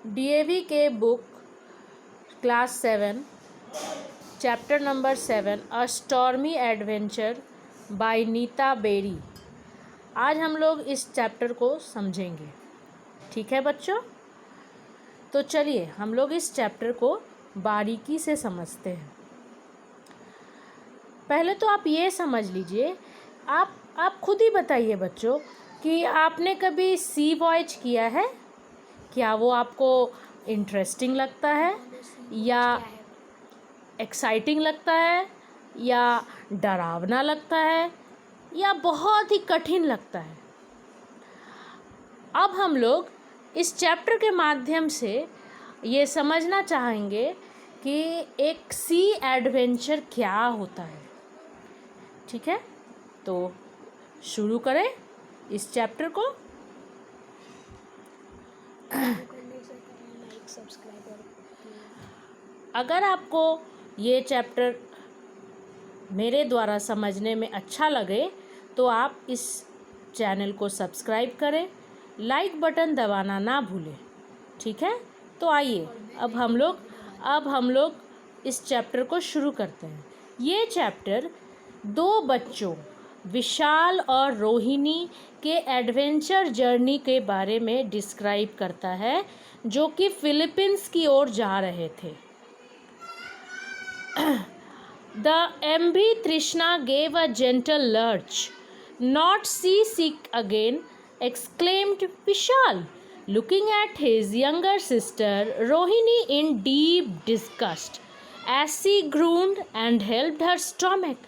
DAV के book class 7 chapter number 7 a stormy adventure by Neeta Berry. आज हम लोग इस चैप्टर को समझेंगे। ठीक है बच्चों, तो चलिए हम लोग इस चैप्टर को बारीकी से समझते हैं। पहले तो आप ये समझ लीजिए, आप खुद ही बताइए बच्चों कि आपने कभी सी वॉयज किया है? क्या वो आपको इंटरेस्टिंग लगता है या एक्साइटिंग लगता है या डरावना लगता है या बहुत ही कठिन लगता है? अब हम लोग इस चैप्टर के माध्यम से ये समझना चाहेंगे कि एक सी एडवेंचर क्या होता है। ठीक है, तो शुरू करें इस चैप्टर को। अगर आपको ये चैप्टर मेरे द्वारा समझने में अच्छा लगे तो आप इस चैनल को सब्सक्राइब करें, लाइक बटन दबाना ना भूलें। ठीक है, तो आइए अब हम लोग इस चैप्टर को शुरू करते हैं। ये चैप्टर दो बच्चों विशाल और रोहिणी के एडवेंचर जर्नी के बारे में डिस्क्राइब करता है, जो कि फिलीपींस की ओर जा रहे थे। The MV Trishna gave a gentle lurch. "Not seasick again," exclaimed Vishal, looking at his younger sister Rohini in deep disgust as she groaned and helped her stomach.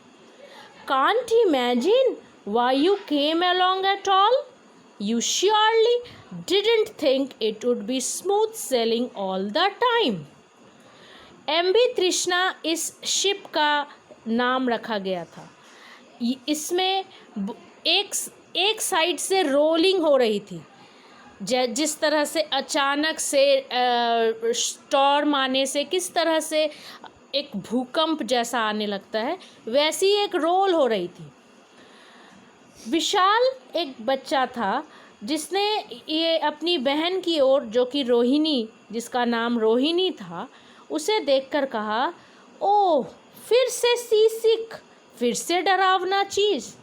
"Can't imagine why you came along at all. You surely didn't think it would be smooth sailing all the time." MV तृष्णा इस ship का नाम रखा गया था। इसमें एक side से रोलिंग हो रही थी, जिस तरह से अचानक से स्टॉर्म आने से किस तरह से एक भूकंप जैसा आने लगता है, वैसी एक रोल हो रही थी। विशाल एक बच्चा था जिसने ये अपनी बहन की ओर, जो कि रोहिणी, जिसका नाम रोहिणी था, उसे देखकर कहा, ओह फिर से सीसिक, फिर से डरावना चीज़।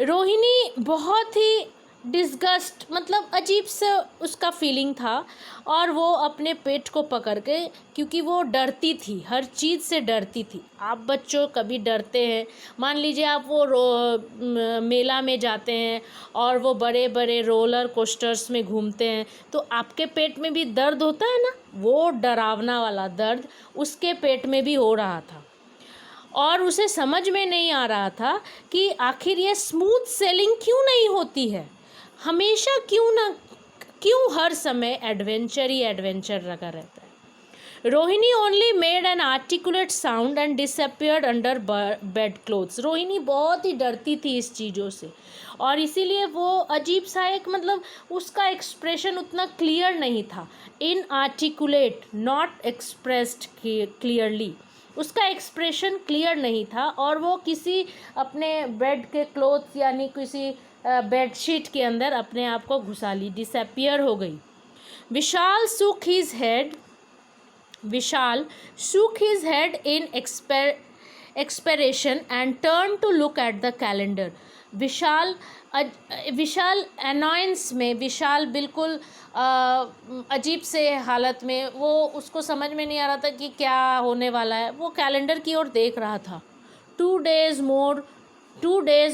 रोहिणी बहुत ही डिस्गस्ट, मतलब अजीब सा उसका फीलिंग था, और वो अपने पेट को पकड़ के, क्योंकि वो डरती थी, हर चीज़ से डरती थी। आप बच्चों कभी डरते हैं, मान लीजिए आप वो मेला में जाते हैं और वो बड़े बड़े रोलर कोस्टर्स में घूमते हैं, तो आपके पेट में भी दर्द होता है ना, वो डरावना वाला दर्द उसके पेट में भी हो रहा था। और उसे समझ में नहीं आ रहा था कि आखिर ये स्मूथ सेलिंग क्यों नहीं होती है, हमेशा क्यों हर समय एडवेंचर ही एडवेंचर लगा रहता है। Rohini only made an articulate sound and disappeared under bed clothes. Rohini बहुत ही डरती थी इस चीज़ों से, और इसीलिए वो अजीब सा एक, मतलब उसका एक्सप्रेशन उतना क्लियर नहीं था। इन आर्टिकुलेट, नॉट एक्सप्रेस्ड क्लियरली, उसका एक्सप्रेशन क्लियर नहीं था, और वो किसी अपने बेड के क्लोथ्स यानी किसी बेडशीट के अंदर अपने आप को घुसा ली, डिसअपियर हो गई। विशाल shook his head in expiration and turned to look at the calendar. Vishal annoyance में, विशाल बिल्कुल अजीब से हालत में, वो उसको समझ में नहीं आ रहा था कि क्या होने वाला है। वो कैलेंडर की ओर देख रहा था। 2 days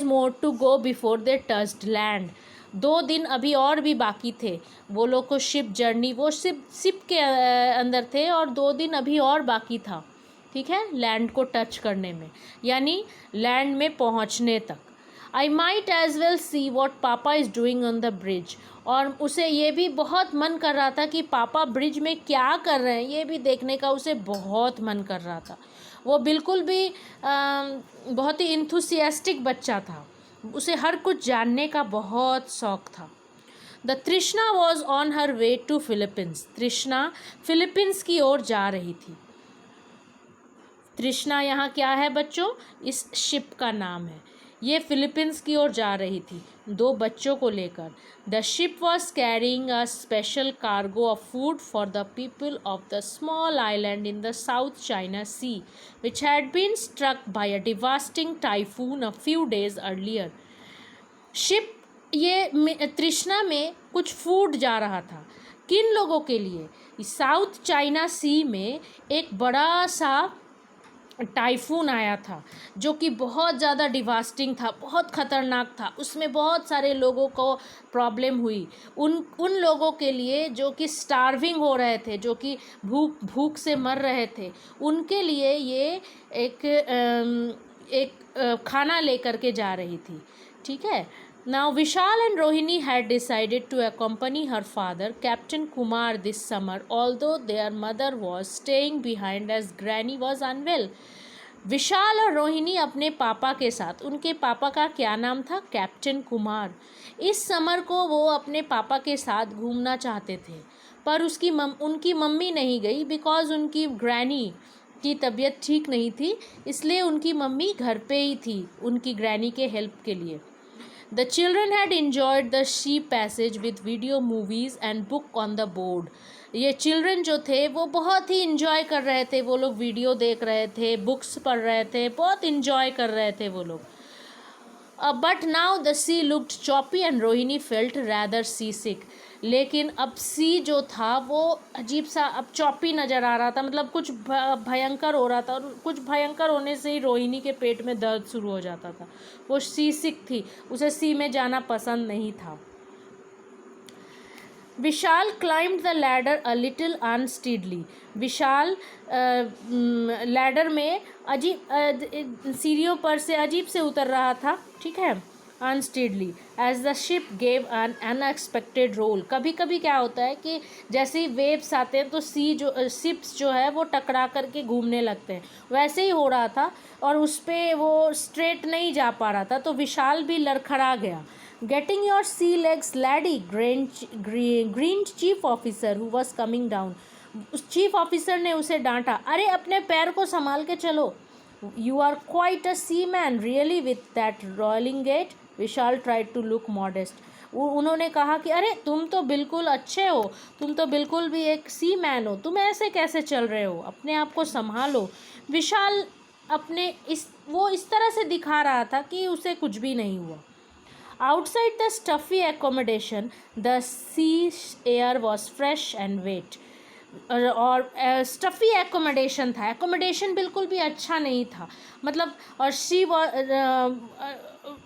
more to go before they touched land. 2 दिन अभी और भी बाकी थे। वो लोग को शिप जर्नी, वो शिप के अंदर थे, और 2 दिन अभी और बाकी था, ठीक है, लैंड को टच करने में, यानी लैंड में पहुंचने तक। I might as well see what papa is doing on the bridge. और उसे ये भी बहुत मन कर रहा था कि पापा ब्रिज में क्या कर रहे हैं, ये भी देखने का उसे बहुत मन कर रहा था। वो बिल्कुल भी बहुत ही इंथुसियास्टिक बच्चा था, उसे हर कुछ जानने का बहुत शौक था। The Trishna was on her way to Philippines. Trishna Philippines की ओर जा रही थी। तृष्णा यहाँ क्या है बच्चों? इस शिप का नाम है। ये फिलीपींस की ओर जा रही थी 2 बच्चों को लेकर। The ship was carrying a special cargo of food for the people of the small island in the South China Sea which had been struck by a devastating typhoon a few days earlier. Ship ये तृष्णा में कुछ food जा रहा था। किन लोगों के लिए? साउथ चाइना सी में एक बड़ा सा टाइफून आया था जो कि बहुत ज़्यादा डिवास्टिंग था, बहुत ख़तरनाक था। उसमें बहुत सारे लोगों को प्रॉब्लम हुई। उन लोगों के लिए जो कि स्टार्विंग हो रहे थे, जो कि भूख से मर रहे थे, उनके लिए ये एक खाना लेकर के जा रही थी। ठीक है। Now Vishal and Rohini had decided to accompany her father, Captain Kumar, this summer, although their mother was staying behind as Granny was unwell. विशाल और रोहिणी अपने पापा के साथ, उनके पापा का क्या नाम था? कैप्टन कुमार। इस समर को वो अपने पापा के साथ घूमना चाहते थे, पर उनकी मम्मी नहीं गई, बिकॉज उनकी ग्रैनी की तबीयत ठीक नहीं थी, इसलिए उनकी मम्मी घर पे ही थी उनकी ग्रैनी के हेल्प के लिए। The children had enjoyed the sea passage with video movies and book on the board. ये चिल्ड्रन जो थे वो बहुत ही इंजॉय कर रहे थे। वो लोग वीडियो देख रहे थे, बुक्स पढ़ रहे थे, बहुत इंजॉय कर रहे थे वो लोग। But now the sea looked choppy and Rohini felt rather sea sick. लेकिन अब सी जो था वो अजीब सा अब चॉपी नज़र आ रहा था, मतलब कुछ भयंकर हो रहा था, और कुछ भयंकर होने से ही रोहिणी के पेट में दर्द शुरू हो जाता था। वो सी सिक थी, उसे सी में जाना पसंद नहीं था। Vishal climbed the ladder a little unsteadily. Vishal ladder में सीढ़ियों पर से अजीब से उतर रहा था। ठीक है, unsteadily as the ship gave an unexpected roll. कभी कभी क्या होता है कि जैसे ही वेव्स आते हैं तो शिप्स जो है वो टकरा करके घूमने लगते हैं, वैसे ही हो रहा था, और उस पर वो स्ट्रेट नहीं जा पा रहा था, तो विशाल भी लड़खड़ा गया। Getting your sea legs, laddie, grinned chief officer who was coming down. उस चीफ ऑफिसर ने उसे डांटा, अरे अपने पैर को संभाल के चलो। You are quite a seaman, really, with that rolling gait. Vishal tried to look modest. उन्होंने कहा कि अरे तुम तो बिल्कुल अच्छे हो, तुम तो बिल्कुल भी एक सी मैन हो, तुम ऐसे कैसे चल रहे हो, अपने आप को संभालो। विशाल वो इस तरह से दिखा रहा था कि उसे कुछ भी नहीं हुआ। Outside the stuffy accommodation, the sea air was fresh and wet. और स्टफ़ी एकोमोडेशन था, एकोमोडेशन बिल्कुल भी अच्छा नहीं था, मतलब, और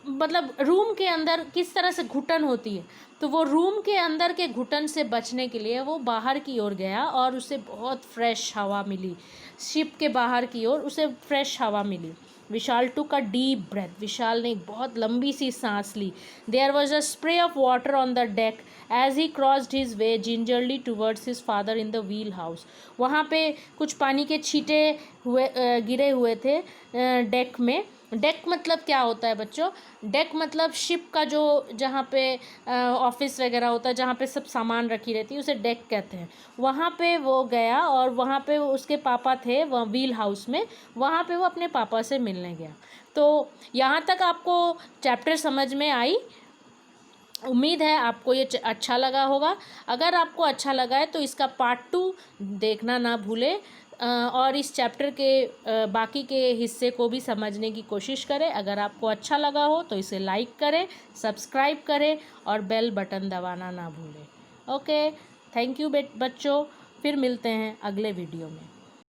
मतलब रूम के अंदर किस तरह से घुटन होती है, तो वो रूम के अंदर के घुटन से बचने के लिए वो बाहर की ओर गया और उसे बहुत फ्रेश हवा मिली। शिप के बाहर की ओर उसे फ्रेश हवा मिली। विशाल टुक अ डीप ब्रेथ। विशाल ने एक बहुत लंबी सी सांस ली। There was a spray of water on the deck as he crossed his way gingerly towards his father in the wheel house. वहाँ पे कुछ पानी के छींटे गिरे हुए थे डेक में। डेक मतलब क्या होता है बच्चों? डेक मतलब शिप का जो जहाँ पे ऑफिस वगैरह होता है, जहाँ पे सब सामान रखी रहती है, उसे डेक कहते हैं। वहाँ पे वो गया और वहाँ पे उसके पापा थे वह व्हील हाउस में, वहाँ पे वो अपने पापा से मिलने गया। तो यहाँ तक आपको चैप्टर समझ में आई। उम्मीद है आपको ये अच्छा लगा होगा। अगर आपको अच्छा लगा है तो इसका पार्ट 2 देखना ना भूलें, और इस चैप्टर के बाकी के हिस्से को भी समझने की कोशिश करें। अगर आपको अच्छा लगा हो तो इसे लाइक करें, सब्सक्राइब करें और बेल बटन दबाना ना भूलें। ओके, थैंक यू बच्चों, फिर मिलते हैं अगले वीडियो में।